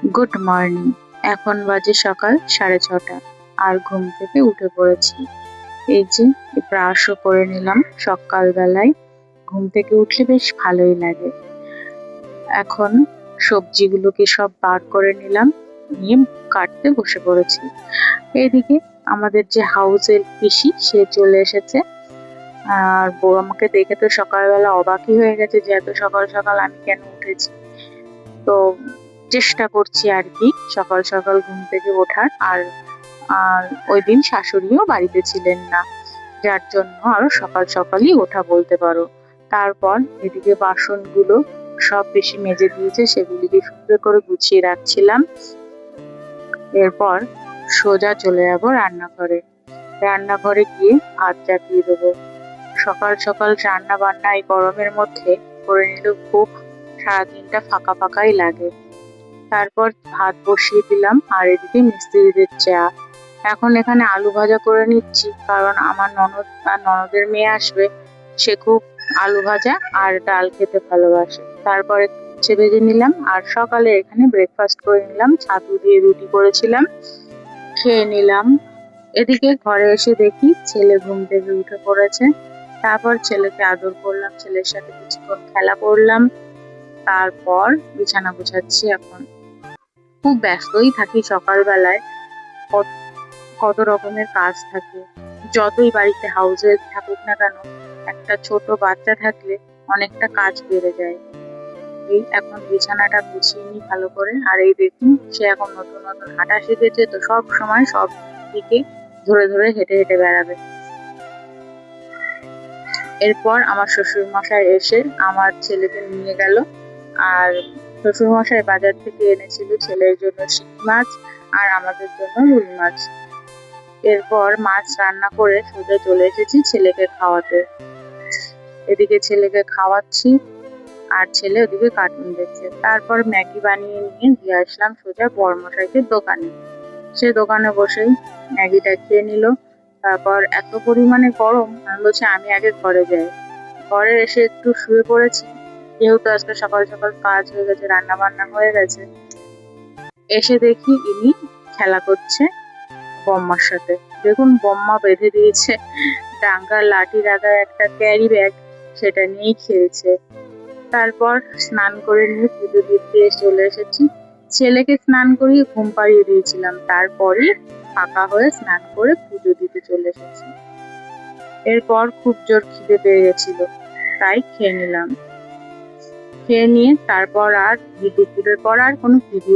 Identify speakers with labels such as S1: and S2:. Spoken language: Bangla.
S1: Good morning. এখন বাজে সকাল 6:30 আর ঘুম থেকে উঠে পড়েছি। এই যে ব্রাশও করে নিলাম সকালবেলায়। ঘুম থেকে উঠলে বেশ ভালোই লাগে। এখন সবজিগুলোকে সব বার করে নিলাম, নিয়ে কাটতে বসে পড়েছি। এইদিকে আমাদের যে হাউসের পিসি সে চলে এসেছে। আর বউ আমাকে দেখে তো সকালবেলা অবাকই হয়ে গেছে যে এত সকাল সকাল আমি কেন উঠেছি। তো চেষ্টা করছি আর কি সকাল সকাল ঘুম থেকে ওঠার। আর আর ওই দিন শাশুড়িও বাড়িতে ছিলেন না, যার জন্য আরো সকাল সকালই ওঠা বলতে পারো। তারপর এদিকে বাসনগুলো সব বেশি মেজে দিয়েছে, সেগুলিকে সুন্দর করে গুছিয়ে রাখছিলাম। এরপর সোজা চলে যাবো রান্নাঘরে। রান্নাঘরে গিয়ে ভাত চাপিয়ে দেবো। সকাল সকাল রান্না বান্না এই গরমের মধ্যে করে নিলেও খুব সারাদিনটা ফাঁকা ফাঁকাই লাগে। তারপর ভাত বসিয়ে দিলাম আর এদিকে মিস্ত্রিদের চা। এখন এখানে আলু ভাজা করে নিচ্ছি, কারণ আমার ননদ আর ননদের মেয়ে আসবে। সে খুব আলু ভাজা আর ডাল খেতে ভালোবাসে। তারপরে উচ্ছে ভেজে নিলাম আর সকালে এখানে ব্রেকফাস্ট করে নিলাম, ছাতু দিয়ে রুটি করেছিলাম, খেয়ে নিলাম। এদিকে ঘরে এসে দেখি ছেলে ঘুম থেকে উঠে পড়েছে। তারপর ছেলেকে আদর করলাম, ছেলের সাথে কিছুক্ষণ খেলা করলাম। তারপর বিছানা গোছাচ্ছি। এখন খুব ব্যস্তই থাকি সকালবেলায়। কত কত রকমের কাজ থাকে। যতই বাড়িতে হাউসে থাকুক না কেন, একটা ছোট বাচ্চা থাকলে অনেকটা কাজ বেড়ে যায়। এই এখন বিছানাটা গুছিয়ে নিই ভালো করে। আর এই দেখুন, সে এখন নতুন নতুন হাঁটা শিখেছে, তো সব সময় সব দিকে ধরে ধরে হেঁটে হেঁটে বেড়াবে। এরপর আমার শ্বশুর মশাই এসে আমার ছেলেকে নিয়ে গেল। আর শ্বশুর মশাই বাজার থেকে এনেছিল ছেলের জন্য শিঙি মাছ আর আমাদের জন্য রুই মাছ। এরপর মাছ রান্না করে সোজা চলে এসেছি ছেলেকে খাওয়াতে। এদিকে ছেলেকে খাওয়াচ্ছি আর ছেলে ওদিকে কার্টুন দেখছে। তারপর ম্যাগি বানিয়ে নিয়ে দিয়ে আসলাম সোজা বড়মশাইকে দোকানে। সে দোকানে বসেই ম্যাগিটা খেয়ে নিল। তারপর এত পরিমাণে গরম, আমি বলছি আমি আগে ঘরে যাই। ঘরে এসে একটু শুয়ে পড়েছি, যেহেতু আজকে সকাল সকাল কাজ হয়ে গেছে, রান্না বান্না হয়ে গেছে। এসে দেখি ইনি খেলা করছে বম্মার সাথে। দেখুন, বম্মা বেঁধে দিয়েছে ডাঙ্গার লাঠি রাখা একটা ক্যারি ব্যাগ, সেটা নিয়েই খেলছে। তারপর স্নান করে নিয়ে পুজো দিতে চলে এসেছি। ছেলেকে স্নান করিয়ে ঘুম পাড়িয়ে দিয়েছিলাম, তারপরই ফাঁকা হয়ে স্নান করে পুজো দিতে চলে এসেছি। এরপর খুব জোর খিদে পেয়ে গেছিল, তাই খেয়ে নিলাম। খেয়ে নিয়ে তারপর আর দুপুরের পর আর কোনো ভিডিও